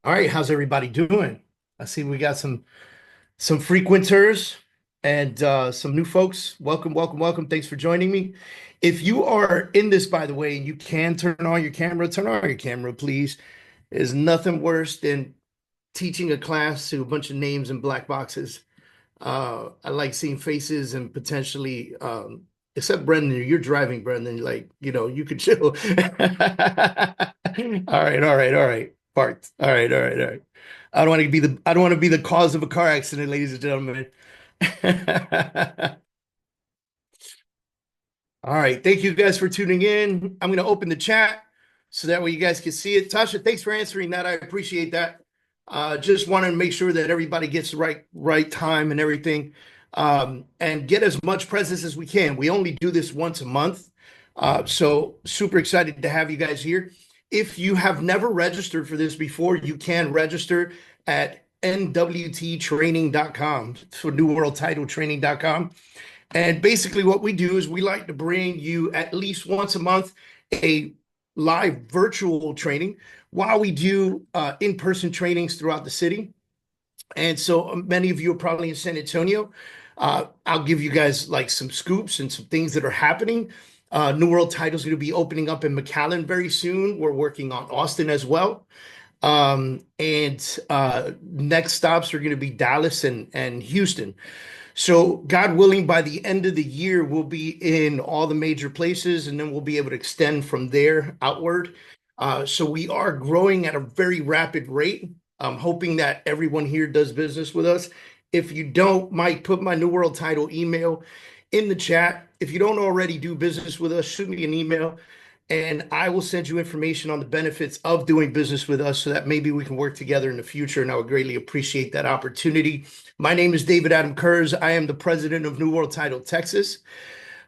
All right, how's everybody doing? I see we got some frequenters and some new folks. Welcome, welcome, welcome. Thanks for joining me. If you are in this, by the way, and you can turn on your camera, please. There's nothing worse than teaching a class to a bunch of names and black boxes. I like seeing faces and potentially, except Brendan, you're driving, Brendan. Like, you could chill. All right, all right, all right. Parked. All right, all right, all right. I don't want to be the cause of a car accident, ladies and gentlemen. All right, thank you guys for tuning in. I'm going to open the chat so that way you guys can see it. Tasha, thanks for answering that. I appreciate that. Just wanted to make sure that everybody gets the right time and everything, and get as much presence as we can. We only do this once a month, so super excited to have you guys here. If you have never registered for this before, you can register at nwttraining.com, for newworldtitletraining.com. And basically, what we do is we like to bring you at least once a month a live virtual training while we do in-person trainings throughout the city. And so many of you are probably in San Antonio. I'll give you guys like some scoops and some things that are happening. New World Title is going to be opening up in McAllen very soon. We're working on Austin as well. And next stops are going to be Dallas and Houston. So God willing, by the end of the year, we'll be in all the major places, and then we'll be able to extend from there outward. So we are growing at a very rapid rate. I'm hoping that everyone here does business with us. If you don't, Mike, put my New World Title email in the chat. If you don't already do business with us, shoot me an email, and I will send you information on the benefits of doing business with us so that maybe we can work together in the future. And I would greatly appreciate that opportunity. My name is David Adam Kurz. I am the president of New World Title Texas.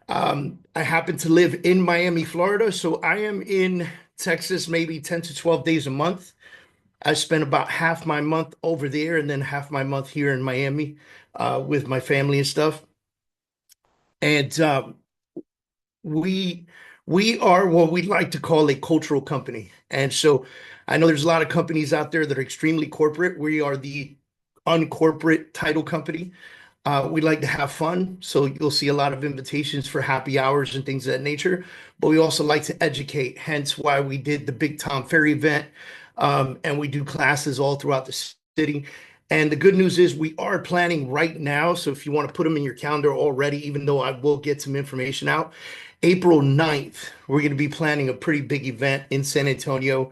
I happen to live in Miami, Florida. So I am in Texas maybe 10 to 12 days a month. I spend about half my month over there and then half my month here in Miami with my family and stuff. And we we are what we like to call a cultural company. And so I know there's a lot of companies out there that are extremely corporate. We are the uncorporate title company. We like to have fun, so you'll see a lot of invitations for happy hours and things of that nature. But we also like to educate, hence why we did the Big Tom Ferry event, and we do classes all throughout the city. And the good news is we are planning right now. So if you want to put them in your calendar already, even though I will get some information out, April 9th, we're going to be planning a pretty big event in San Antonio.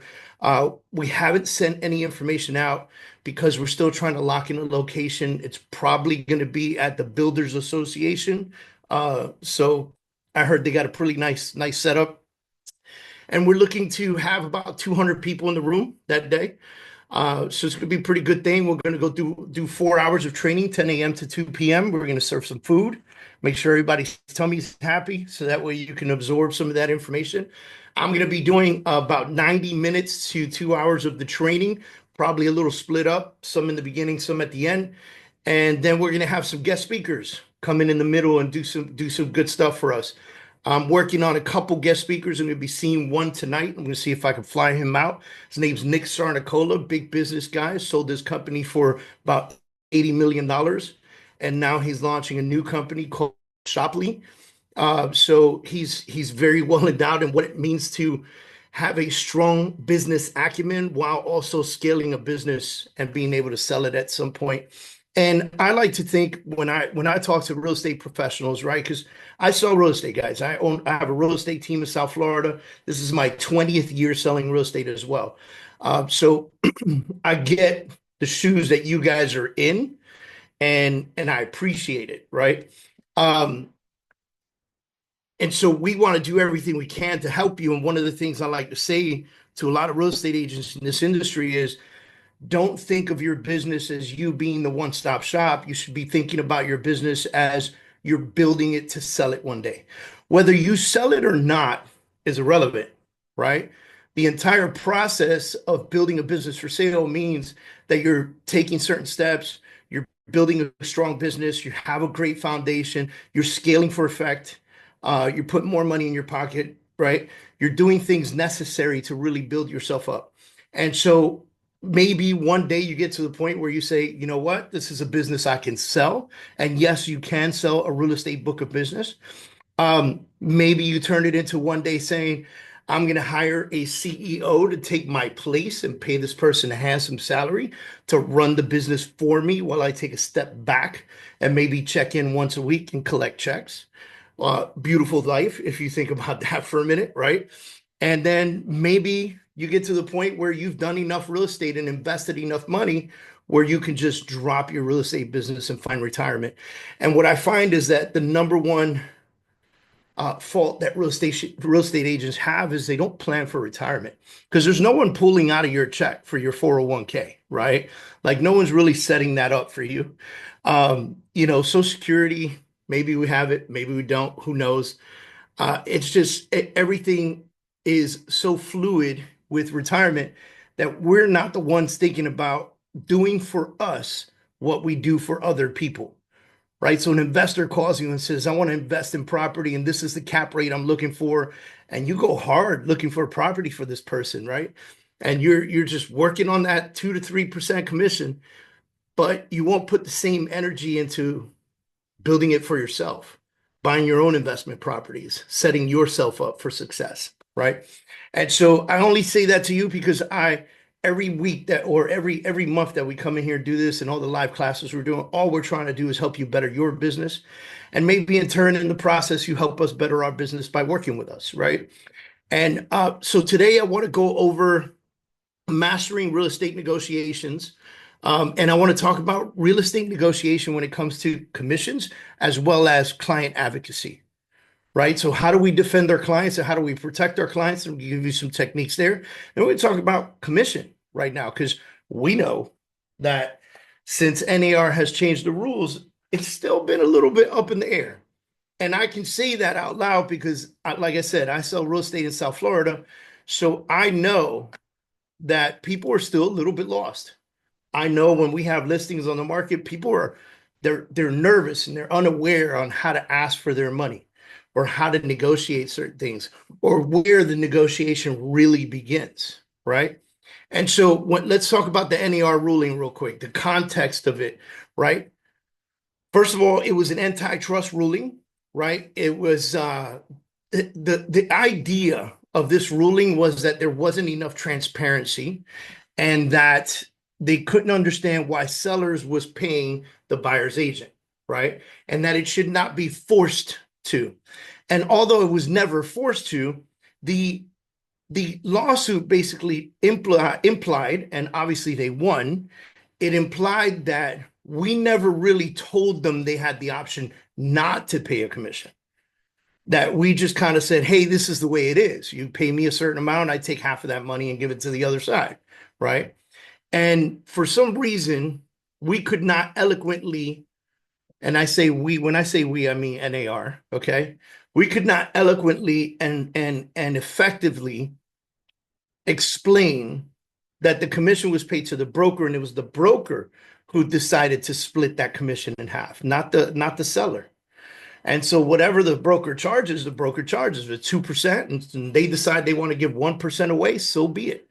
We haven't sent any information out because we're still trying to lock in a location. It's probably going to be at the Builders Association. So I heard they got a pretty nice setup. And we're looking to have about 200 people in the room that day. So it's going to be a pretty good thing. We're going to go do 4 hours of training, 10 a.m. to 2 p.m. We're going to serve some food, make sure everybody's tummy's happy, so that way you can absorb some of that information. I'm going to be doing about 90 minutes to 2 hours of the training, probably a little split up, some in the beginning, some at the end. And then we're going to have some guest speakers come in the middle and do some good stuff for us. I'm working on a couple guest speakers. I'm going to be seeing one tonight. I'm going to see if I can fly him out. His name's Nick Sarnicola, big business guy, sold his company for about $80 million. And now he's launching a new company called Shoply. So he's very well endowed in what it means to have a strong business acumen while also scaling a business and being able to sell it at some point. And I like to think when I talk to real estate professionals, right? Because I sell real estate, guys. I have a real estate team in South Florida. This is my 20th year selling real estate as well. So I get the shoes that you guys are in, and I appreciate it, right? Um, and so we want to do everything we can to help you. And one of the things I like to say to a lot of real estate agents in this industry is, don't think of your business as you being the one-stop shop. You should be thinking about your business as you're building it to sell it one day. Whether you sell it or not is irrelevant, right? The entire process of building a business for sale means that you're taking certain steps, you're building a strong business, you have a great foundation, you're scaling for effect, you're putting more money in your pocket, right? You're doing things necessary to really build yourself up. And so maybe one day you get to the point where you say, you know what, this is a business I can sell. And yes, you can sell a real estate book of business. Maybe you turn it into one day saying, I'm going to hire a CEO to take my place and pay this person a handsome salary to run the business for me while I take a step back and maybe check in once a week and collect checks. Beautiful life, if you think about that for a minute, right? And then maybe you get to the point where you've done enough real estate and invested enough money where you can just drop your real estate business and find retirement. And what I find is that the number one fault that real estate agents have is they don't plan for retirement because there's no one pulling out of your check for your 401k, right? Like no one's really setting that up for you. Social security, maybe we have it, maybe we don't, who knows? It's just everything is so fluid with retirement that we're not the ones thinking about doing for us what we do for other people, right? So an investor calls you and says, I want to invest in property and this is the cap rate I'm looking for. And you go hard looking for a property for this person, right? And you're just working on that 2 to 3% commission, but you won't put the same energy into building it for yourself, buying your own investment properties, setting yourself up for success, right? And so I only say that to you because every week that or every month that we come in here and do this and all the live classes we're doing, all we're trying to do is help you better your business. And maybe in turn, in the process, you help us better our business by working with us, right? And so today I want to go over mastering real estate negotiations. And I want to talk about real estate negotiation when it comes to commissions as well as client advocacy, right? So how do we defend our clients and how do we protect our clients? And we'll give you some techniques there. And we're going to talk about commission right now because we know that since NAR has changed the rules, it's still been a little bit up in the air. And I can say that out loud because, like I said, I sell real estate in South Florida. So I know that people are still a little bit lost. I know when we have listings on the market, people they're nervous and they're unaware on how to ask for their money or how to negotiate certain things or where the negotiation really begins, right? And so let's talk about the NAR ruling real quick, the context of it, right? First of all, it was an antitrust ruling, right? It was the idea of this ruling was that there wasn't enough transparency and that they couldn't understand why sellers was paying the buyer's agent, right? And that it should not be forced to. And although it was never forced to, the lawsuit basically implied, and obviously they won, it implied that we never really told them they had the option not to pay a commission. That we just kind of said, hey, this is the way it is. You pay me a certain amount, I take half of that money and give it to the other side, right? And for some reason, we could not eloquently, and I say we, when I say we, I mean NAR, okay? We could not eloquently and effectively explain that the commission was paid to the broker, and it was the broker who decided to split that commission in half, not the seller. And so whatever the broker charges, the broker charges with 2%, and they decide they want to give 1% away, so be it.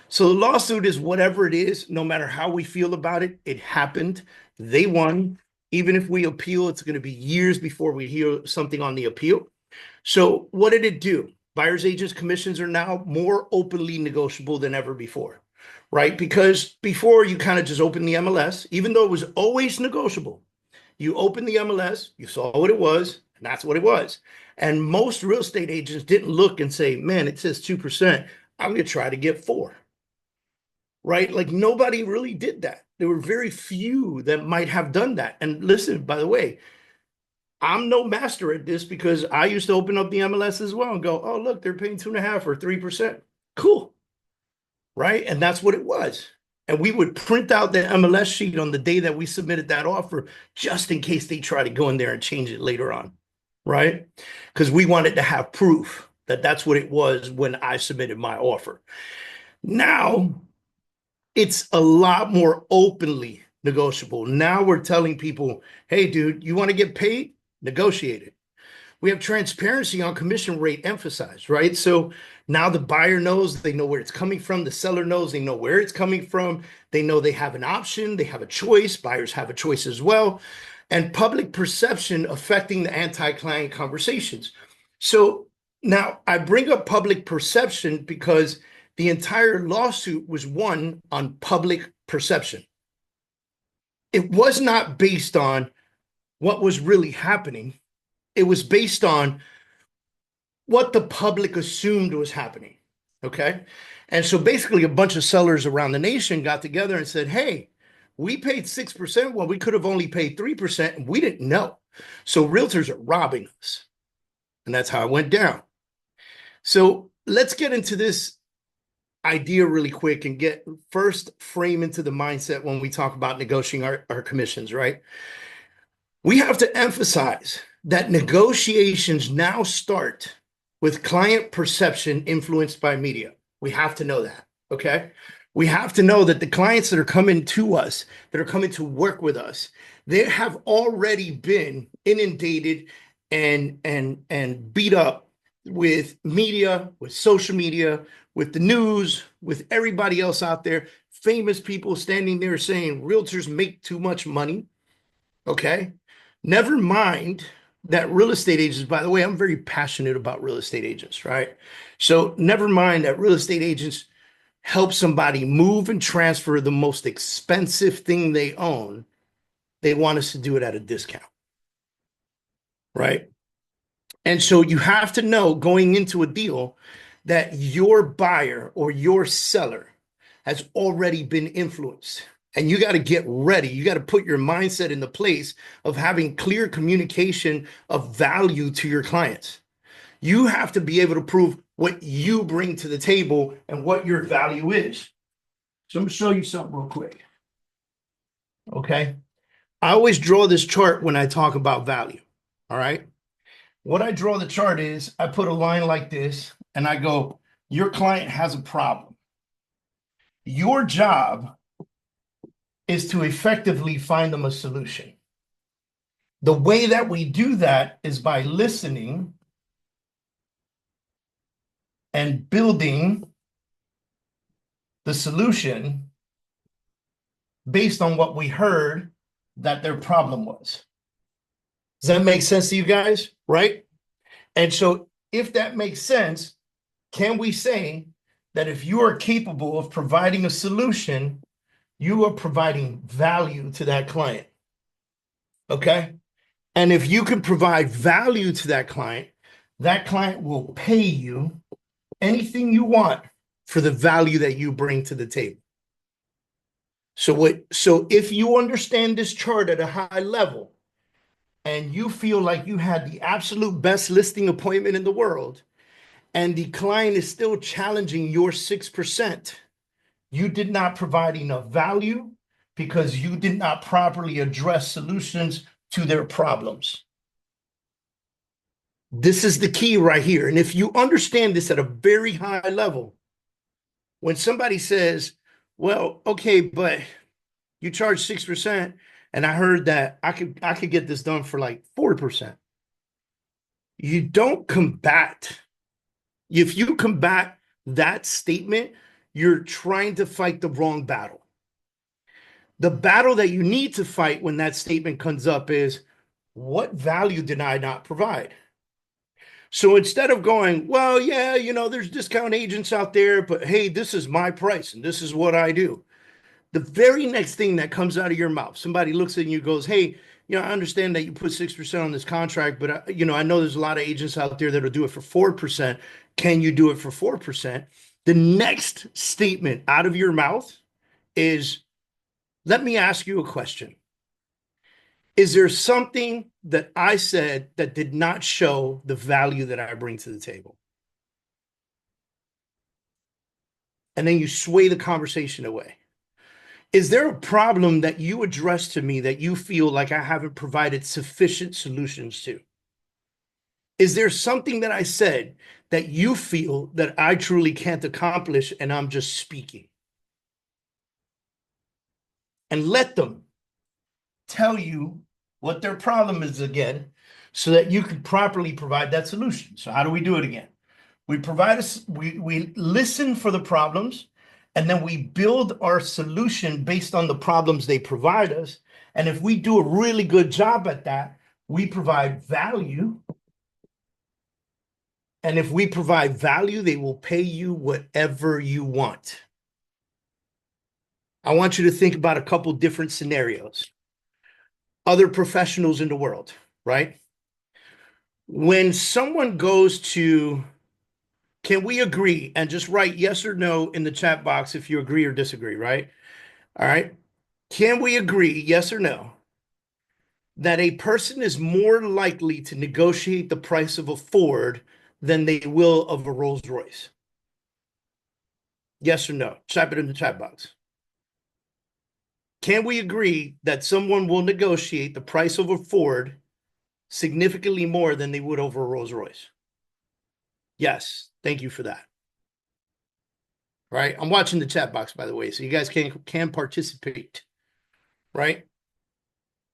So the lawsuit is whatever it is, no matter how we feel about it, it happened. They won. Even if we appeal, it's going to be years before we hear something on the appeal. So what did it do? Buyer's agents' commissions are now more openly negotiable than ever before, right? Because before you kind of just opened the MLS, even though it was always negotiable, you opened the MLS, you saw what it was, and that's what it was. And most real estate agents didn't look and say, man, it says 2%. I'm going to try to get 4%. Right? Like nobody really did that. There were very few that might have done that. And listen, by the way, I'm no master at this because I used to open up the MLS as well and go, oh, look, they're paying 2.5% or 3%. Cool. Right? And that's what it was. And we would print out the MLS sheet on the day that we submitted that offer, just in case they try to go in there and change it later on. Right? Because we wanted to have proof that that's what it was when I submitted my offer. Now, it's a lot more openly negotiable. Now we're telling people, hey, dude, you want to get paid? Negotiate it. We have transparency on commission rate emphasized, right? So now the buyer knows, they know where it's coming from. The seller knows, they know where it's coming from. They know they have an option, they have a choice. Buyers have a choice as well. And public perception affecting the anti-client conversations. So now I bring up public perception because the entire lawsuit was won on public perception. It was not based on what was really happening. It was based on what the public assumed was happening. Okay. And so basically, a bunch of sellers around the nation got together and said, hey, we paid 6%. Well, we could have only paid 3%, and we didn't know. So realtors are robbing us. And that's how it went down. So let's get into this idea really quick and get first frame into the mindset when we talk about negotiating our commissions, right? We have to emphasize that negotiations now start with client perception influenced by media. We have to know that, okay? We have to know that the clients that are coming to us, that are coming to work with us, they have already been inundated and beat up with media, with social media, with the news, with everybody else out there, famous people standing there saying realtors make too much money, okay? Never mind that real estate agents, by the way, I'm very passionate about real estate agents, right? So never mind that real estate agents help somebody move and transfer the most expensive thing they own. They want us to do it at a discount, right? And so you have to know going into a deal that your buyer or your seller has already been influenced. And you got to get ready. You got to put your mindset in the place of having clear communication of value to your clients. You have to be able to prove what you bring to the table and what your value is. So I'm going to show you something real quick. Okay. I always draw this chart when I talk about value. All right. What I draw the chart is I put a line like this and I go, your client has a problem. Your job is to effectively find them a solution. The way that we do that is by listening and building the solution based on what we heard that their problem was. Does that make sense to you guys? Right? And so if that makes sense, can we say that if you are capable of providing a solution, you are providing value to that client? Okay? And if you can provide value to that client will pay you anything you want for the value that you bring to the table. So if you understand this chart at a high level and you feel like you had the absolute best listing appointment in the world and the client is still challenging your 6%, you did not provide enough value because you did not properly address solutions to their problems. This is the key right here. And if you understand this at a very high level, when somebody says, well, okay, but you charge 6%, and I heard that I could get this done for like 4%. You don't combat. If you combat that statement, you're trying to fight the wrong battle. The battle that you need to fight when that statement comes up is, what value did I not provide? So instead of going, well, yeah, you know, there's discount agents out there, but hey, this is my price and this is what I do. The very next thing that comes out of your mouth, somebody looks at you and goes, hey, you know, I understand that you put 6% on this contract, but you know, I know there's a lot of agents out there that'll do it for 4%. Can you do it for 4%? The next statement out of your mouth is, let me ask you a question. Is there something that I said that did not show the value that I bring to the table? And then you sway the conversation away. Is there a problem that you address to me that you feel like I haven't provided sufficient solutions to? Is there something that I said that you feel that I truly can't accomplish and I'm just speaking? And let them tell you what their problem is again, so that you can properly provide that solution. So how do we do it again? We provide we listen for the problems, and then we build our solution based on the problems they provide us. And if we do a really good job at that, we provide value. And if we provide value, they will pay you whatever you want. I want you to think about a couple different scenarios. Other professionals in the world, right? When someone goes to, can we agree and just write yes or no in the chat box if you agree or disagree, right? All right. Can we agree, yes or no, that a person is more likely to negotiate the price of a Ford than they will of a Rolls Royce? Yes or no? Type it in the chat box. Can we agree that someone will negotiate the price of a Ford significantly more than they would over a Rolls Royce? Yes. Thank you for that. Right? I'm watching the chat box, by the way, so you guys can participate. Right?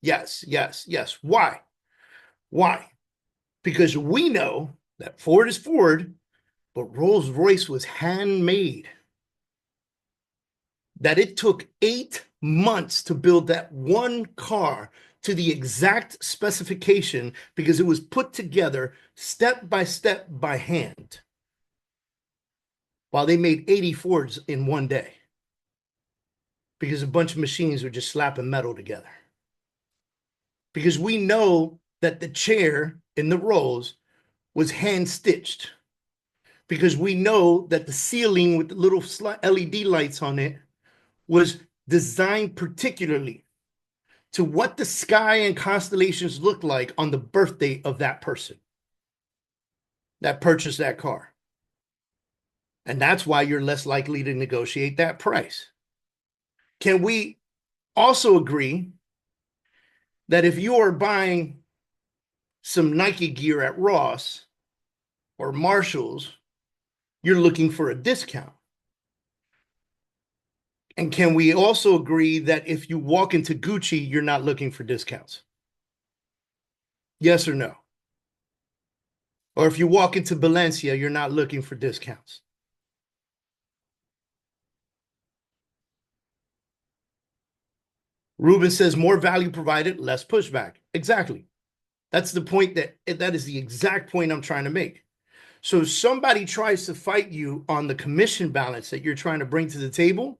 Yes, yes, yes. Why? Why? Because we know that Ford is Ford, but Rolls Royce was handmade. That it took 8 months to build that one car to the exact specification because it was put together step by step by hand, while they made 80 Fords in one day because a bunch of machines were just slapping metal together. Because we know that the chair in the Rolls was hand stitched, because we know that the ceiling with the little LED lights on it was designed particularly to what the sky and constellations look like on the birthday of that person that purchased that car. And that's why you're less likely to negotiate that price. Can we also agree that if you are buying some Nike gear at Ross or Marshall's, you're looking for a discount? And can we also agree that if you walk into Gucci, you're not looking for discounts? Yes or no? Or if you walk into Balenciaga, you're not looking for discounts? Ruben says more value provided, less pushback. Exactly. That's the point that is the exact point I'm trying to make. So if somebody tries to fight you on the commission balance that you're trying to bring to the table,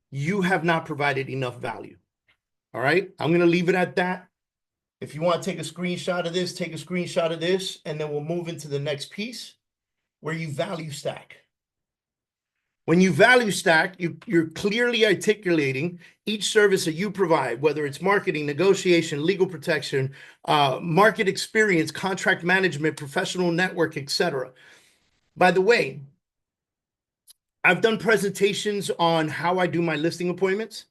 you have not provided enough value. All right. I'm going to leave it at that. If you want to take a screenshot of this, take a screenshot of this, and then we'll move into the next piece where you value stack. When you value stack, you're clearly articulating each service that you provide, whether it's marketing, negotiation, legal protection, market experience, contract management, professional network, etc. By the way, I've done presentations on how I do my listing appointments.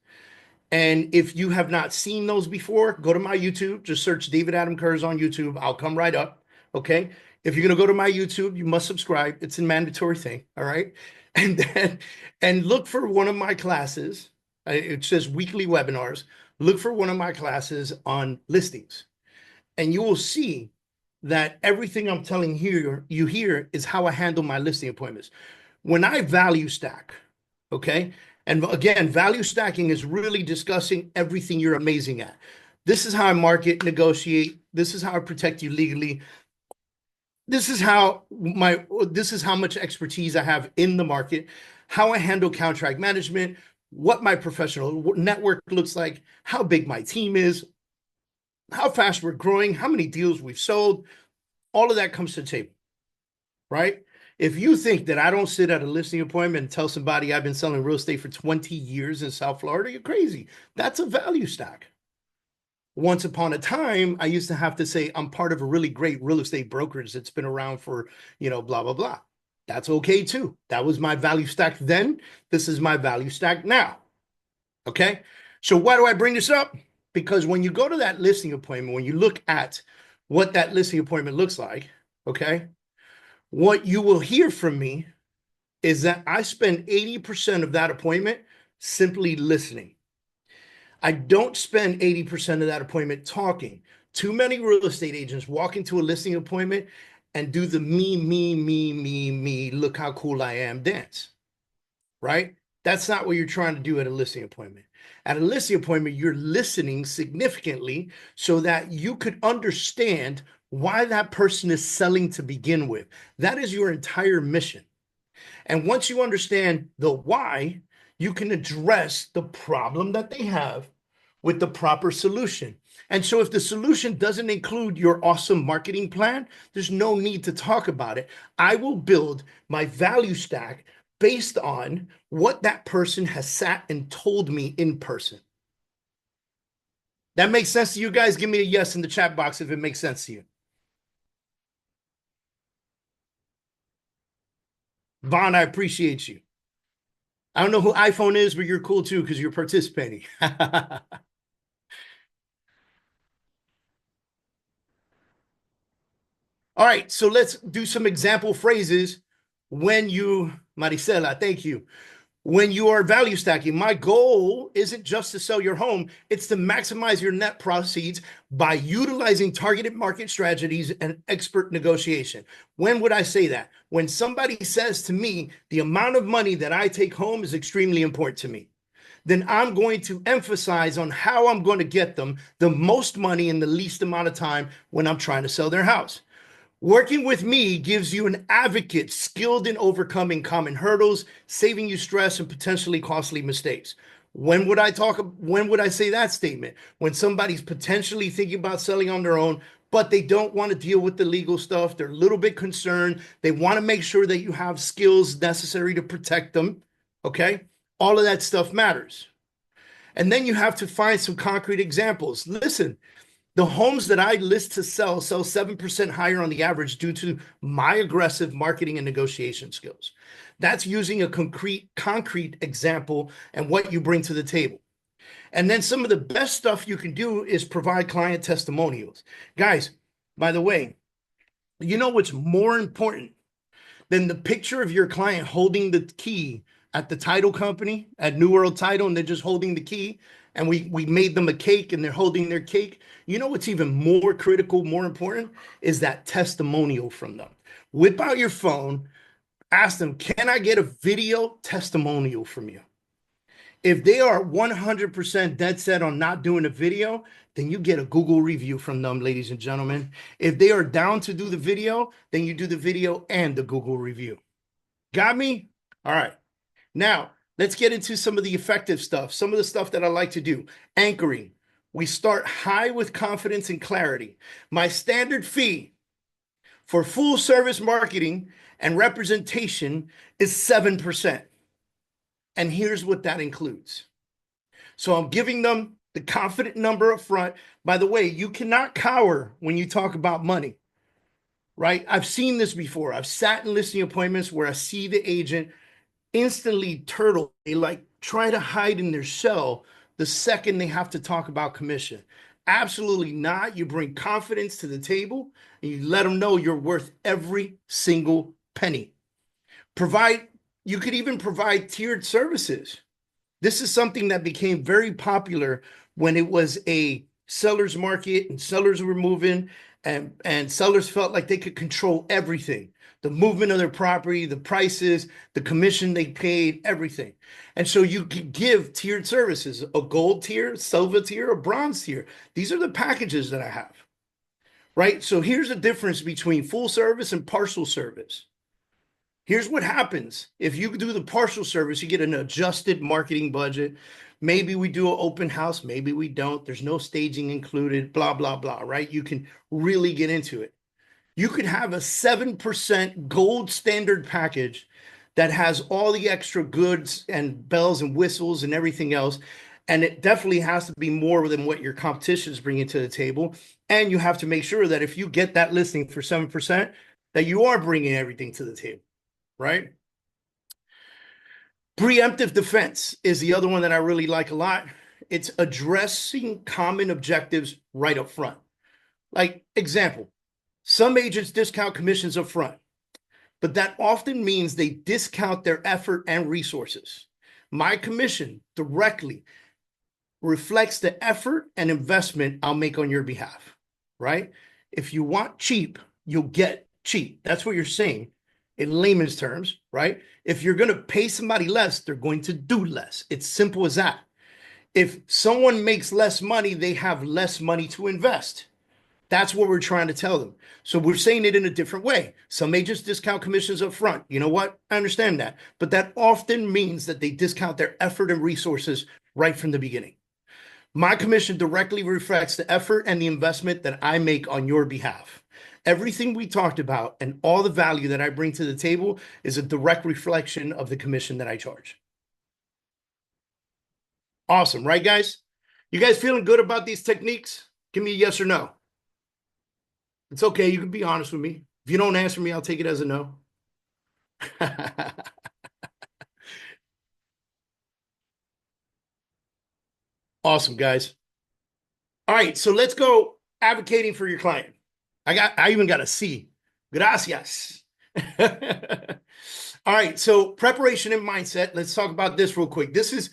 And if you have not seen those before, go to my YouTube. Just search David Adam Kurz on YouTube. I'll come right up. Okay. If you're going to go to my YouTube, you must subscribe. It's a mandatory thing. All right. And look for one of my classes. It says weekly webinars. Look for one of my classes on listings. And you will see that everything I'm telling you here is how I handle my listing appointments. When I value stack, okay? And again, value stacking is really discussing everything you're amazing at. This is how I market, negotiate. This is how I protect you legally. This is how much expertise I have in the market, how I handle contract management, what my professional network looks like, how big my team is, how fast we're growing, how many deals we've sold. All of that comes to the table, right? If you think that I don't sit at a listing appointment and tell somebody I've been selling real estate for 20 years in South Florida, you're crazy. That's a value stack. Once upon a time, I used to have to say I'm part of a really great real estate brokerage that's been around for, blah, blah, blah. That's okay too. That was my value stack then. This is my value stack now. Okay. So why do I bring this up? Because when you go to that listing appointment, when you look at what that listing appointment looks like, okay, what you will hear from me is that I spend 80% of that appointment simply listening. I don't spend 80% of that appointment talking. Too many real estate agents walk into a listing appointment and do the me, look how cool I am dance, right? That's not what you're trying to do at a listing appointment. At a listing appointment, you're listening significantly so that you could understand why that person is selling to begin with. That is your entire mission. And once you understand the why, you can address the problem that they have with the proper solution. And so if the solution doesn't include your awesome marketing plan, there's no need to talk about it. I will build my value stack based on what that person has sat and told me in person. That makes sense to you guys? Give me a yes in the chat box if it makes sense to you. Vaughn, I appreciate you. I don't know who iPhone is, but you're cool too because you're participating. All right, so let's do some example phrases when you, Maricela, thank you. When you are value stacking, my goal isn't just to sell your home, it's to maximize your net proceeds by utilizing targeted market strategies and expert negotiation. When would I say that? When somebody says to me, the amount of money that I take home is extremely important to me, then I'm going to emphasize on how I'm going to get them the most money in the least amount of time when I'm trying to sell their house. Working with me gives you an advocate skilled in overcoming common hurdles, saving you stress and potentially costly mistakes. When would I say that statement? When somebody's potentially thinking about selling on their own, but they don't want to deal with the legal stuff. They're a little bit concerned. They want to make sure that you have skills necessary to protect them. Okay? All of that stuff matters. And then you have to find some concrete examples. Listen, the homes that I list to sell 7% higher on the average due to my aggressive marketing and negotiation skills. That's using a concrete example and what you bring to the table. And then some of the best stuff you can do is provide client testimonials. Guys, by the way, you know what's more important than the picture of your client holding the key at the title company at New World Title, and they're just holding the key, and we made them a cake and they're holding their cake? You know what's even more critical, more important, is that testimonial from them. Whip out your phone, ask them, can I get a video testimonial from you? If they are 100% dead set on not doing a video, then you get a Google review from them, ladies and gentlemen. If they are down to do the video, then you do the video and the Google review. Got me? All right. Now, let's get into some of the effective stuff, some of the stuff that I like to do. Anchoring. We start high with confidence and clarity. My standard fee for full service marketing and representation is 7%. And here's what that includes. So I'm giving them the confident number up front. By the way, you cannot cower when you talk about money, right? I've seen this before. I've sat in listing appointments where I see the agent instantly turtle. They like try to hide in their shell the second they have to talk about commission. Absolutely not. You bring confidence to the table and you let them know you're worth every single penny. You could even provide tiered services. This is something that became very popular when it was a seller's market and sellers were moving and sellers felt like they could control everything. The movement of their property, the prices, the commission they paid, everything. And so you could give tiered services, a gold tier, silver tier, a bronze tier. These are the packages that I have, right? So here's the difference between full service and partial service. Here's what happens. If you do the partial service, you get an adjusted marketing budget. Maybe we do an open house, maybe we don't. There's no staging included, blah, blah, blah, right? You can really get into it. You could have a 7% gold standard package that has all the extra goods and bells and whistles and everything else. And it definitely has to be more than what your competition is bringing to the table. And you have to make sure that if you get that listing for 7%, that you are bringing everything to the table, right? Preemptive defense is the other one that I really like a lot. It's addressing common objectives right up front. Like, example, some agents discount commissions up front, but that often means they discount their effort and resources. My commission directly reflects the effort and investment I'll make on your behalf. right? If you want cheap, you'll get cheap. That's what you're saying in layman's terms, right? If you're going to pay somebody less, they're going to do less. It's simple as that. If someone makes less money, they have less money to invest. That's what we're trying to tell them. So we're saying it in a different way. Some may just discount commissions up front. You know what? I understand that. But that often means that they discount their effort and resources right from the beginning. My commission directly reflects the effort and the investment that I make on your behalf. Everything we talked about and all the value that I bring to the table is a direct reflection of the commission that I charge. Awesome, right, guys? You guys feeling good about these techniques? Give me a yes or no. It's okay. You can be honest with me. If you don't answer me, I'll take it as a no. Awesome, guys. All right, so let's go advocating for your client. I even got a C. Gracias. All right, so preparation and mindset. Let's talk about this real quick. This is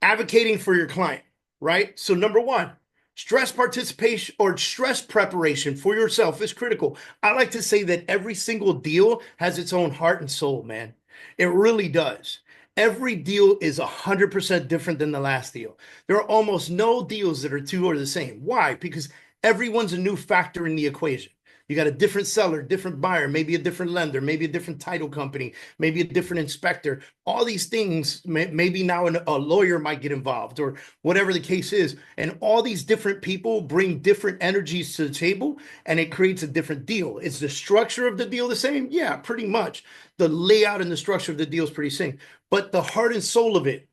advocating for your client, right? So number one, stress participation or stress preparation for yourself is critical. I like to say that every single deal has its own heart and soul, man. It really does. Every deal is 100% different than the last deal. There are almost no deals that are two or the same. Why? Because everyone's a new factor in the equation. You got a different seller, different buyer, maybe a different lender, maybe a different title company, maybe a different inspector. All these things, maybe now a lawyer might get involved or whatever the case is. And all these different people bring different energies to the table and it creates a different deal. Is the structure of the deal the same? Yeah, pretty much. The layout and the structure of the deal is pretty same. But the heart and soul of it,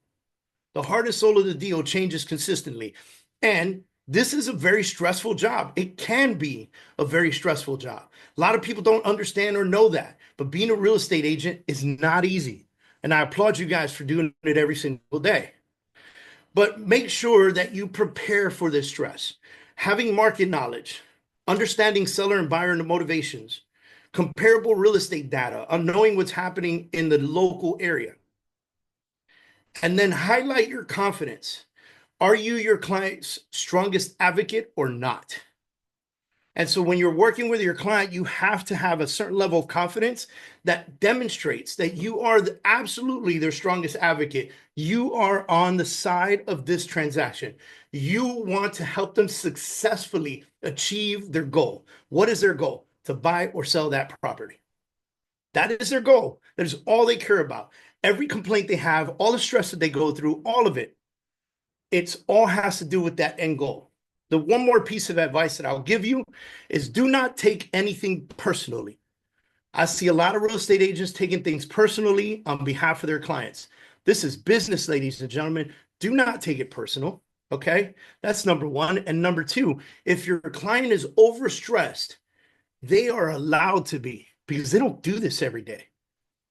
the heart and soul of the deal changes consistently. And this is a very stressful job. It can be a very stressful job. A lot of people don't understand or know that, but being a real estate agent is not easy. And I applaud you guys for doing it every single day. But make sure that you prepare for this stress. Having market knowledge, understanding seller and buyer motivations, comparable real estate data, knowing what's happening in the local area. And then highlight your confidence. Are you your client's strongest advocate or not? And so when you're working with your client, you have to have a certain level of confidence that demonstrates that you are absolutely their strongest advocate. You are on the side of this transaction. You want to help them successfully achieve their goal. What is their goal? To buy or sell that property. That is their goal. That is all they care about. Every complaint they have, all the stress that they go through, all of it, it's all has to do with that end goal. The one more piece of advice that I'll give you is do not take anything personally. I see a lot of real estate agents taking things personally on behalf of their clients. This is business, ladies and gentlemen. Do not take it personal, okay? That's number one. And number two, if your client is overstressed, they are allowed to be because they don't do this every day.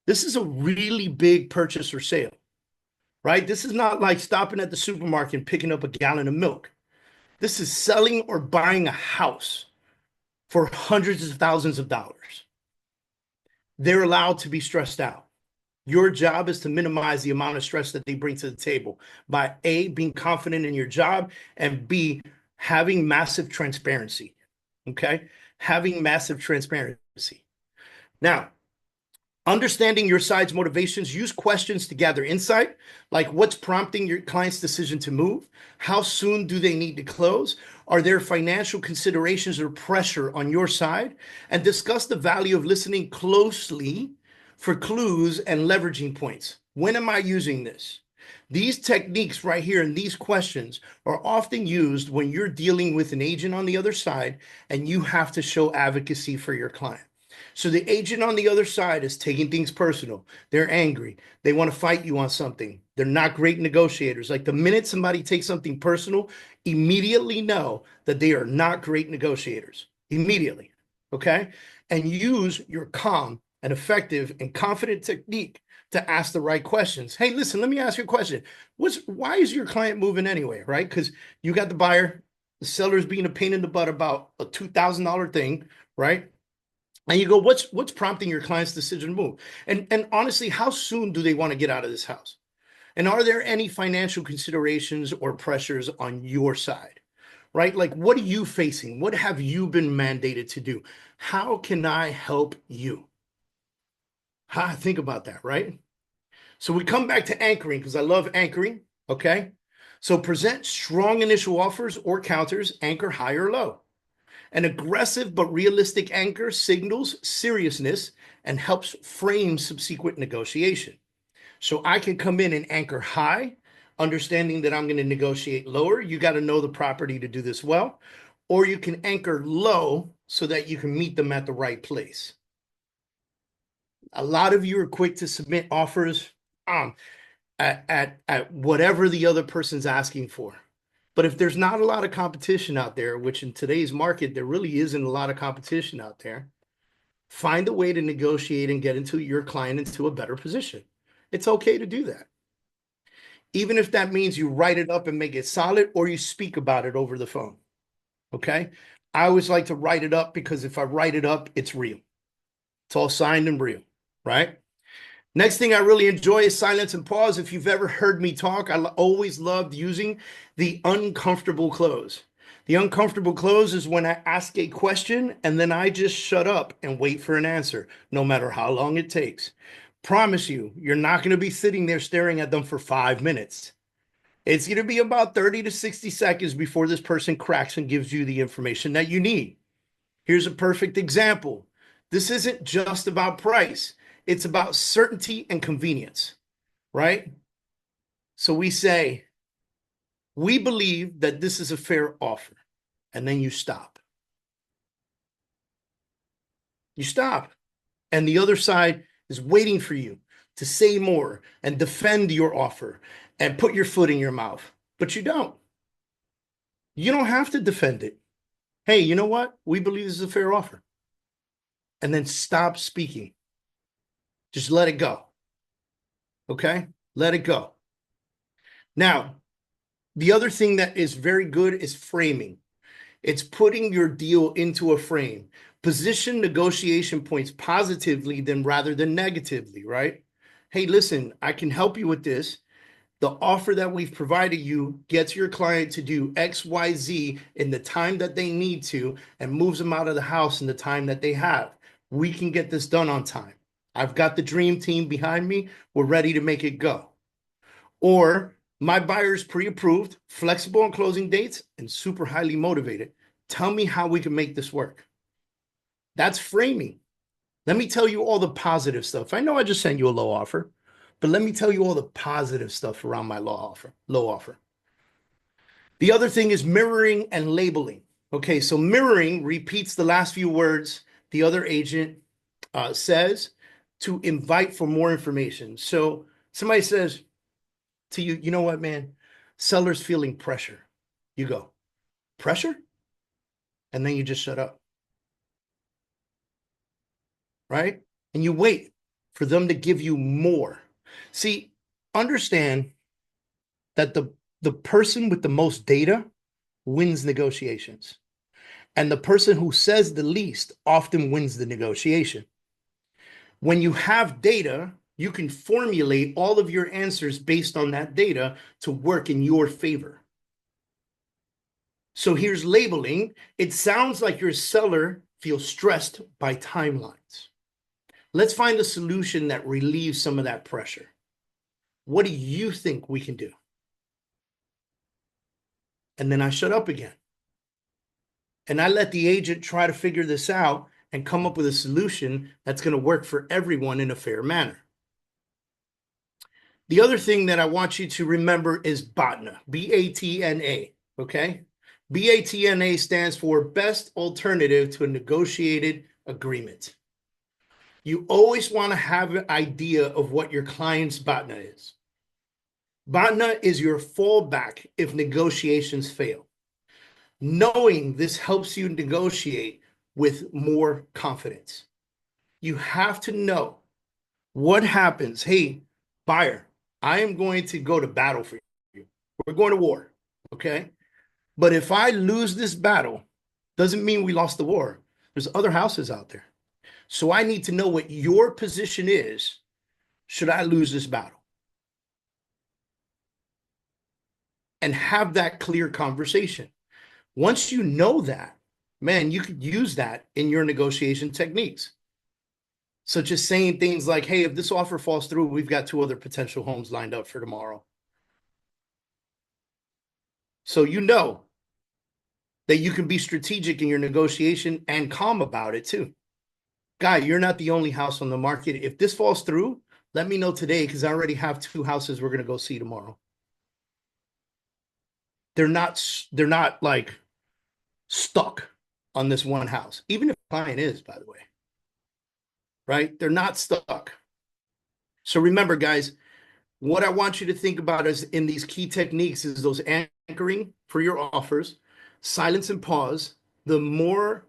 This is a really big purchase or sale, right? This is not like stopping at the supermarket and picking up a gallon of milk. This is selling or buying a house for hundreds of thousands of dollars. They're allowed to be stressed out. Your job is to minimize the amount of stress that they bring to the table by A, being confident in your job, and B, having massive transparency, okay? Having massive transparency. Now, understanding your side's motivations, use questions to gather insight, like what's prompting your client's decision to move? How soon do they need to close? Are there financial considerations or pressure on your side? And discuss the value of listening closely for clues and leveraging points. When am I using this? These techniques right here and these questions are often used when you're dealing with an agent on the other side and you have to show advocacy for your client. So the agent on the other side is taking things personal. They're angry. They want to fight you on something. They're not great negotiators. Like the minute somebody takes something personal, immediately know that they are not great negotiators. Immediately. Okay? And use your calm and effective and confident technique to ask the right questions. Hey, listen, let me ask you a question. Why is your client moving anyway, right? Because you got the buyer, the seller's being a pain in the butt about a $2,000 thing, right? And you go, what's prompting your client's decision to move? And honestly, how soon do they want to get out of this house? And are there any financial considerations or pressures on your side, right? Like, what are you facing? What have you been mandated to do? How can I help you? Think about that, right? So we come back to anchoring because I love anchoring. Okay. So present strong initial offers or counters, anchor high or low. An aggressive but realistic anchor signals seriousness and helps frame subsequent negotiation. So I can come in and anchor high, understanding that I'm going to negotiate lower. You got to know the property to do this well. Or you can anchor low so that you can meet them at the right place. A lot of you are quick to submit offers at whatever the other person's asking for. But if there's not a lot of competition out there, which in today's market, there really isn't a lot of competition out there, find a way to negotiate and get into your client into a better position. It's okay to do that. Even if that means you write it up and make it solid or you speak about it over the phone. Okay. I always like to write it up because if I write it up, it's real. It's all signed and real, right? Next thing I really enjoy is silence and pause. If you've ever heard me talk, I always loved using the uncomfortable close. The uncomfortable close is when I ask a question and then I just shut up and wait for an answer, no matter how long it takes. Promise you, you're not going to be sitting there staring at them for 5 minutes. It's going to be about 30 to 60 seconds before this person cracks and gives you the information that you need. Here's a perfect example. This isn't just about price. It's about certainty and convenience, right? So we say, we believe that this is a fair offer. And then you stop. You stop. And the other side is waiting for you to say more and defend your offer and put your foot in your mouth. But you don't. You don't have to defend it. Hey, you know what? We believe this is a fair offer. And then stop speaking. Just let it go. Okay? Let it go. Now, the other thing that is very good is framing. It's putting your deal into a frame. Position negotiation points positively than rather than negatively, right? Hey, listen, I can help you with this. The offer that we've provided you gets your client to do X, Y, Z in the time that they need to and moves them out of the house in the time that they have. We can get this done on time. I've got the dream team behind me. We're ready to make it go. Or my buyer's pre-approved, flexible on closing dates, and super highly motivated. Tell me how we can make this work. That's framing. Let me tell you all the positive stuff. I know I just sent you a low offer, but let me tell you all the positive stuff around my low offer. The other thing is mirroring and labeling. Okay, so mirroring repeats the last few words the other agent says to invite for more information. So somebody says to you, you know what, man? Seller's feeling pressure. You go, pressure? And then you just shut up. Right? And you wait for them to give you more. See, understand that the person with the most data wins negotiations. And the person who says the least often wins the negotiation. When you have data, you can formulate all of your answers based on that data to work in your favor. So here's labeling. It sounds like your seller feels stressed by timelines. Let's find a solution that relieves some of that pressure. What do you think we can do? And then I shut up again. And I let the agent try to figure this out and come up with a solution that's going to work for everyone in a fair manner. The other thing that I want you to remember is BATNA, B-A-T-N-A, okay? BATNA stands for Best Alternative to a Negotiated Agreement. You always want to have an idea of what your client's BATNA is. BATNA is your fallback if negotiations fail. Knowing this helps you negotiate with more confidence. You have to know what happens. Hey, buyer, I am going to go to battle for you. We're going to war, okay? But if I lose this battle, doesn't mean we lost the war. There's other houses out there. So I need to know what your position is should I lose this battle. And have that clear conversation. Once you know that, man, you could use that in your negotiation techniques. So just saying things like, hey, if this offer falls through, we've got two other potential homes lined up for tomorrow. So you know that you can be strategic in your negotiation and calm about it too. Guy, you're not the only house on the market. If this falls through, let me know today because I already have two houses we're going to go see tomorrow. They're not like stuck on this one house, even if the client is, by the way, right? They're not stuck. So remember, guys, what I want you to think about is in these key techniques is those anchoring for your offers, silence and pause. The more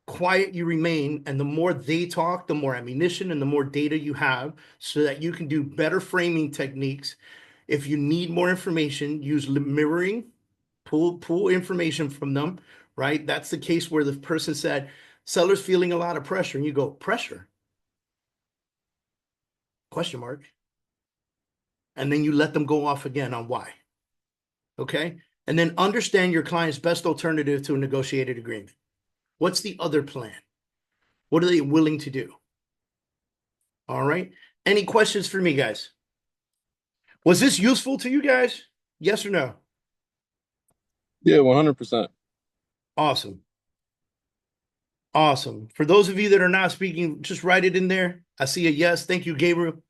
quiet you remain and the more they talk, the more ammunition and the more data you have so that you can do better framing techniques. If you need more information, use mirroring, pull information from them, right? That's the case where the person said, seller's feeling a lot of pressure. And you go, pressure? Question mark. And then you let them go off again on why. Okay. And then understand your client's best alternative to a negotiated agreement. What's the other plan? What are they willing to do? All right. Any questions for me, guys? Was this useful to you guys? Yes or no? Yeah, 100%. Awesome. Awesome. For those of you that are not speaking, just write it in there. I see a yes. Thank you, Gabriel.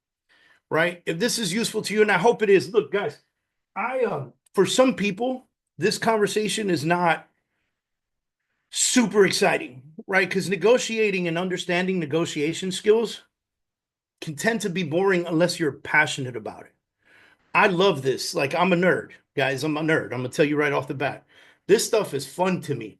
Right. If this is useful to you, and I hope it is. Look, guys, for some people, this conversation is not super exciting, right? Because negotiating and understanding negotiation skills can tend to be boring unless you're passionate about it. I love this. Like, I'm a nerd, guys. I'm a nerd. I'm gonna tell you right off the bat. This stuff is fun to me.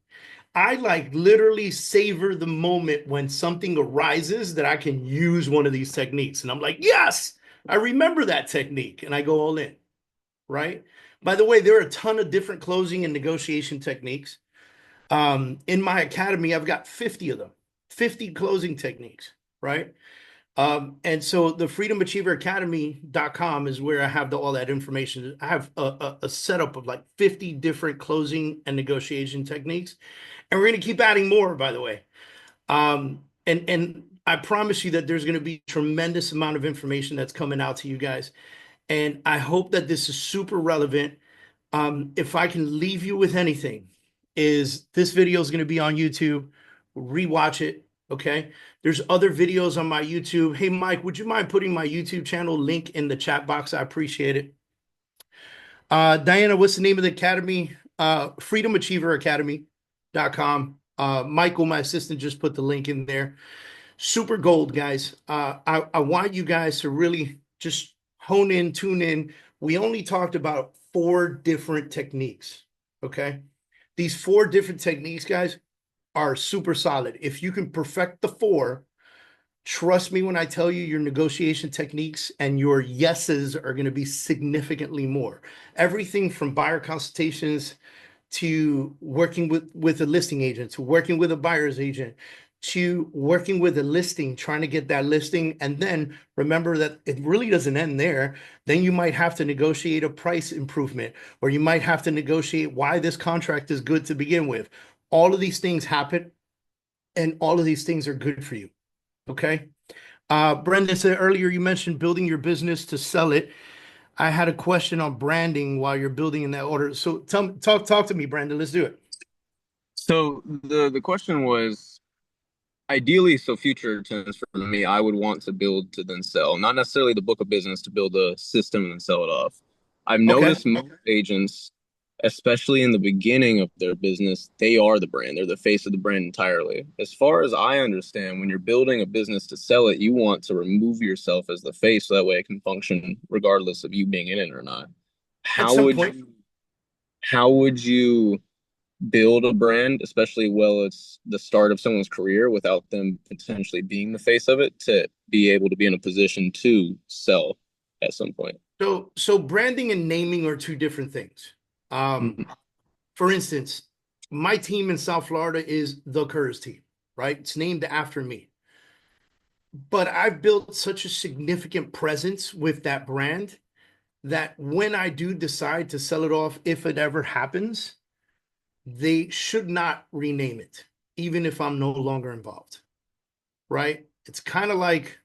I like literally savor the moment when something arises that I can use one of these techniques. And I'm like, yes, I remember that technique. And I go all in, right? By the way, there are a ton of different closing and negotiation techniques. In my academy, I've got 50 of them, 50 closing techniques, right? And so the freedomachieveracademy.com is where I have all that information. I have a setup of like 50 different closing and negotiation techniques. And we're going to keep adding more, by the way. And I promise you that there's going to be a tremendous amount of information that's coming out to you guys. And I hope that this is super relevant. If I can leave you with anything, is this video is going to be on YouTube. Rewatch it. Okay. There's other videos on my YouTube. Hey, Mike, would you mind putting my YouTube channel link in the chat box? I appreciate it. Diana, what's the name of the academy? freedomachieveracademy.com. Michael, my assistant, just put the link in there. Super gold, guys. I want you guys to really just hone in, tune in. We only talked about 4 different techniques. Okay. These 4 different techniques, guys, are super solid. If you can perfect the 4, trust me when I tell you your negotiation techniques and your yeses are going to be significantly more. Everything from buyer consultations to working with a listing agent, to working with a buyer's agent, to working with a listing, trying to get that listing. And then remember that it really doesn't end there. Then you might have to negotiate a price improvement, or you might have to negotiate why this contract is good to begin with. All of these things happen, and all of these things are good for you. Okay. Brendan said earlier, you mentioned building your business to sell it. I had a question on branding while you're building in that order. So talk to me, Brandon. Let's do it. So the question was ideally, so future tense for me, I would want to build to then sell, not necessarily the book of business to build a system and then sell it off. I've Okay. noticed most agents, especially in the beginning of their business, they are the brand. They're the face of the brand entirely. As far as I understand, when you're building a business to sell it, you want to remove yourself as the face so that way it can function regardless of you being in it or not. At How some would point. you how would you build a brand, especially while it's the start of someone's career, without them potentially being the face of it, to be able to be in a position to sell at some point? So branding and naming are 2 different things. Um, Mhm. for instance, my team in South Florida is the Kurz team, right? It's named after me. But I've built such a significant presence with that brand that when I do decide to sell it off, if it ever happens, they should not rename it, even if I'm no longer involved, right? It's kind of like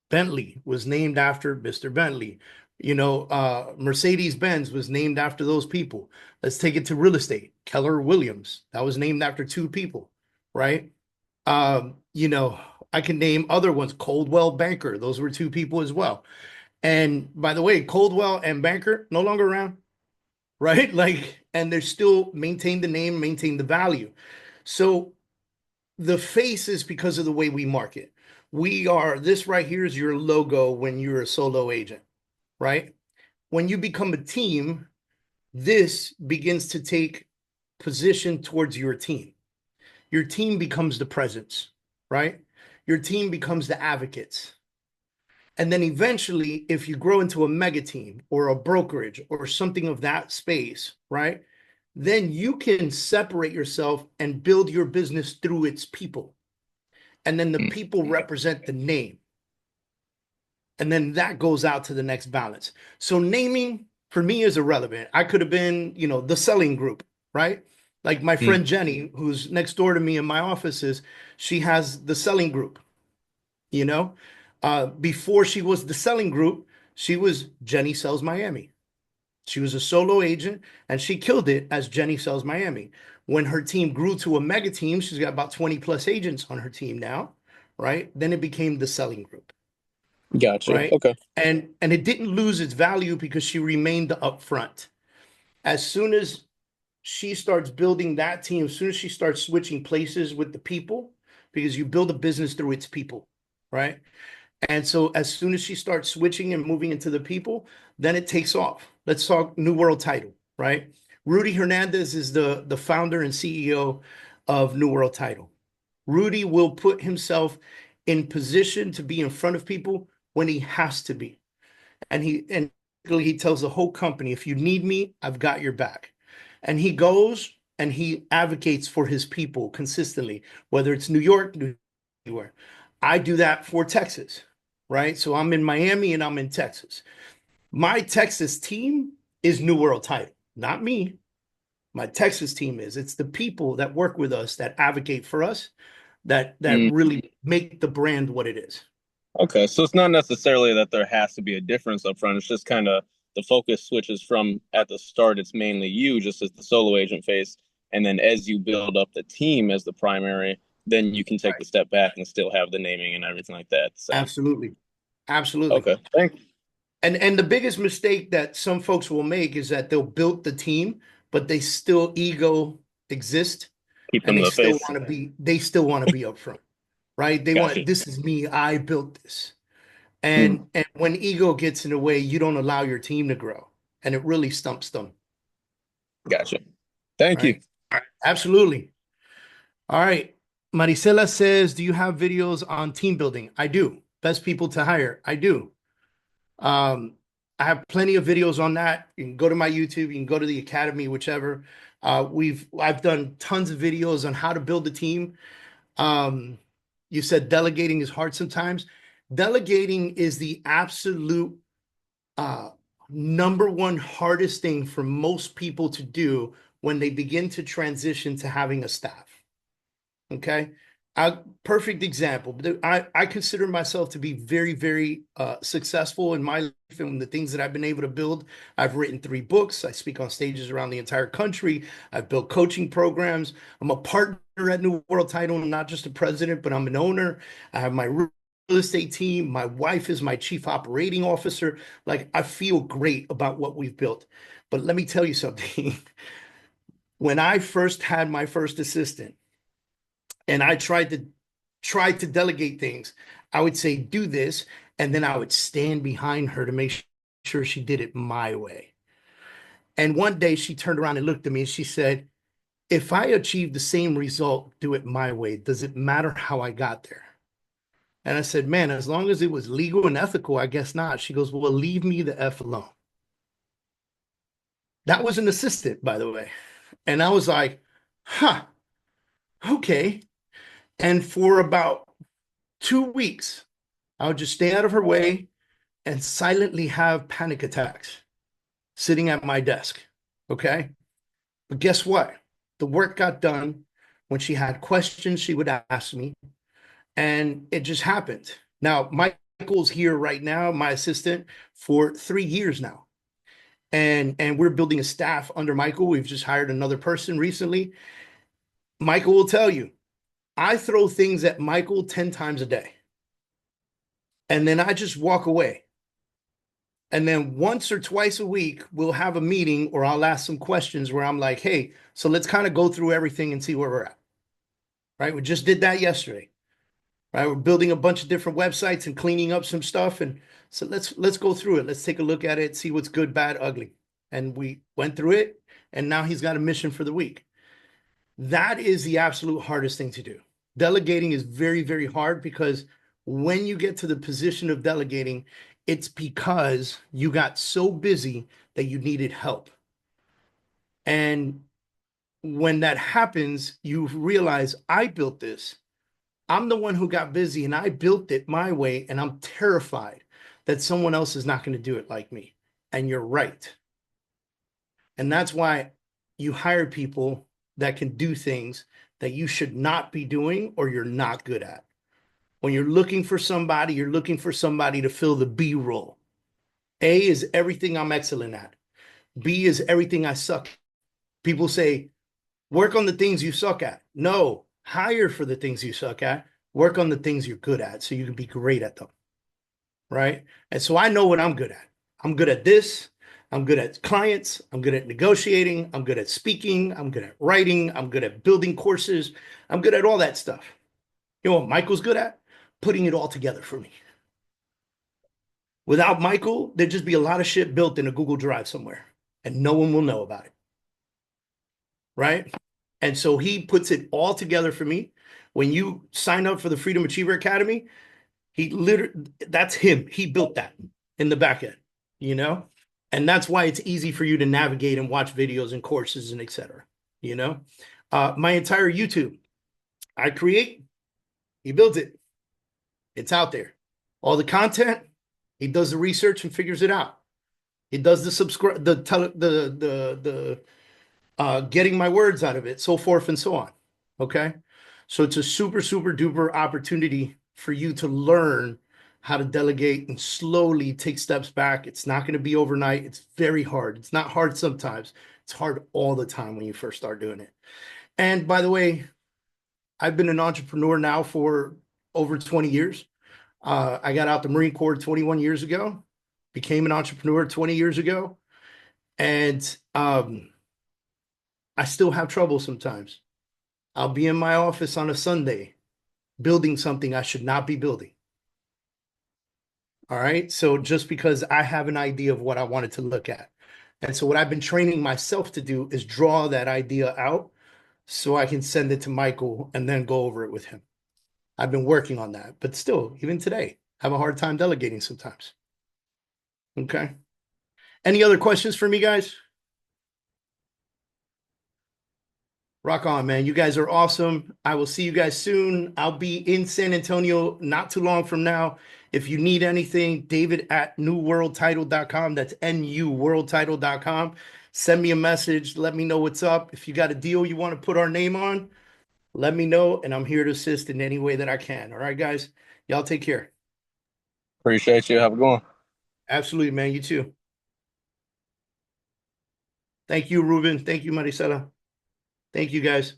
Bentley was named after Mr. Bentley. Mercedes-Benz was named after those people. Let's take it to real estate. Keller Williams, that was named after two people, right? You know, I can name other ones. Coldwell Banker, those were two people as well. And by the way, Coldwell and Banker no longer around, right? Like, and they're still maintain the name, maintain the value. So the face is because of the way we market. This right here is your logo when you're a solo agent, right? When you become a team, this begins to take position towards your team. Your team becomes the presence, right? Your team becomes the advocates. And then eventually, if you grow into a mega team or a brokerage or something of that space, right? Then you can separate yourself and build your business through its people. And then the people represent the name. And then that goes out to the next balance. So naming for me is irrelevant. I could have been, the selling group, right? Like my friend Jenny, who's next door to me in my offices, she has the selling group, you know? Before she was the selling group, she was Jenny Sells Miami. She was a solo agent and she killed it as Jenny Sells Miami. When her team grew to a mega team, she's got about 20 plus agents on her team now, right? Then it became the selling group, Gotcha. right? Okay. And it didn't lose its value because she remained the upfront. As soon as she starts building that team, as soon as she starts switching places with the people, because you build a business through its people, right? And so as soon as she starts switching and moving into the people, then it takes off. Let's talk New World Title, right? Rudy Hernandez is the founder and CEO of New World Title. Rudy will put himself in position to be in front of people when he has to be. And he tells the whole company, if you need me, I've got your back. And he goes and he advocates for his people consistently, whether it's New York, New York. I do that for Texas, right? So I'm in Miami and I'm in Texas. My Texas team is New World Title, not me. My Texas team is. It's the people that work with us that advocate for us that really make the brand what it is. Okay, so it's not necessarily that there has to be a difference up front. It's just kind of the focus switches from at the start, it's mainly you just as the solo agent face. And then as you build up the team as the primary, then you can take the step back and still have the naming and everything like that. So, Absolutely. Absolutely. okay, thank you. And the biggest mistake that some folks will make is that they'll build the team, but they still ego exist Keep and them the face. they still want to be upfront, right? They Gotcha. want, this is me, I built this. And when ego gets in the way, you don't allow your team to grow, and it really stumps them. Gotcha. Thank you. Right? Absolutely. All right. Maricela says, do you have videos on team building? I do. Best people to hire. I do. I have plenty of videos on that. You can go to my YouTube, you can go to the Academy, whichever. I've done tons of videos on how to build a team. You said delegating is hard sometimes. Delegating is the absolute number one hardest thing for most people to do when they begin to transition to having a staff. Okay. Perfect example. I consider myself to be very, very successful in my life and the things that I've been able to build. I've written 3 books. I speak on stages around the entire country. I've built coaching programs. I'm a partner at New World Title. I'm not just a president, but I'm an owner. I have my real estate team. My wife is my chief operating officer. Like, I feel great about what we've built. But let me tell you something. When I first had my first assistant, and I tried to delegate things, I would say, do this, and then I would stand behind her to make sure she did it my way. And one day she turned around and looked at me and she said, if I achieve the same result, do it my way. Does it matter how I got there? And I said, man, as long as it was legal and ethical, I guess not. She goes, well, leave me the F alone. That was an assistant, by the way. And I was like, huh, okay. And for about 2 weeks, I would just stay out of her way and silently have panic attacks sitting at my desk. Okay. But guess what? the work got done. When she had questions, she would ask me, and it just happened. Now, Michael's here right now, my assistant, for 3 years now. And we're building a staff under Michael. We've just hired another person recently. Michael will tell you, I throw things at Michael 10 times a day. And then I just walk away. And then once or twice a week, we'll have a meeting or I'll ask some questions where I'm like, hey, so let's kind of go through everything and see where we're at. Right? We just did that yesterday. Right? We're building a bunch of different websites and cleaning up some stuff. And so let's go through it. Let's take a look at it, see what's good, bad, ugly. And we went through it, and now he's got a mission for the week. That is the absolute hardest thing to do. Delegating is very, very hard because when you get to the position of delegating, it's because you got so busy that you needed help. And when that happens, you realize I built this. I'm the one who got busy and I built it my way, and I'm terrified that someone else is not going to do it like me. And you're right. And that's why you hire people that can do things that you should not be doing or you're not good at. When you're looking for somebody, you're looking for somebody to fill the B role. A is everything I'm excellent at. B is everything I suck at. People say, work on the things you suck at. No, hire for the things you suck at. Work on the things you're good at so you can be great at them. Right? And so I know what I'm good at. I'm good at this. I'm good at clients. I'm good at negotiating. I'm good at speaking. I'm good at writing. I'm good at building courses. I'm good at all that stuff. You know what Michael's good at? Putting it all together for me. Without Michael, there'd just be a lot of shit built in a Google Drive somewhere, and no one will know about it. Right? And so he puts it all together for me. When you sign up for the Freedom Achiever Academy, that's him. He built that in the back end, you know? And that's why it's easy for you to navigate and watch videos and courses and etc. You know? My entire YouTube, I create, he builds it. It's out there. All the content, he does the research and figures it out. He does the getting my words out of it, so forth and so on. Okay? So it's a super, super duper opportunity for you to learn how to delegate and slowly take steps back. It's not going to be overnight. It's very hard. It's not hard sometimes. It's hard all the time when you first start doing it. And by the way, I've been an entrepreneur now for over 20 years. I got out the Marine Corps 21 years ago, became an entrepreneur 20 years ago. And I still have trouble sometimes. I'll be in my office on a Sunday building something I should not be building. All right. So just because I have an idea of what I wanted to look at. And so what I've been training myself to do is draw that idea out so I can send it to Michael and then go over it with him. I've been working on that, but still, even today, I have a hard time delegating sometimes. Okay. Any other questions for me, guys? Rock on, man. You guys are awesome. I will see you guys soon. I'll be in San Antonio not too long from now. If you need anything, David at newworldtitle.com. That's nuworldtitle.com. Send me a message. Let me know what's up. If you got a deal you want to put our name on, let me know, and I'm here to assist in any way that I can. All right, guys? Y'all take care. Appreciate you. Have a good one. Absolutely, man. You too. Thank you, Ruben. Thank you, Maricela. Thank you, guys.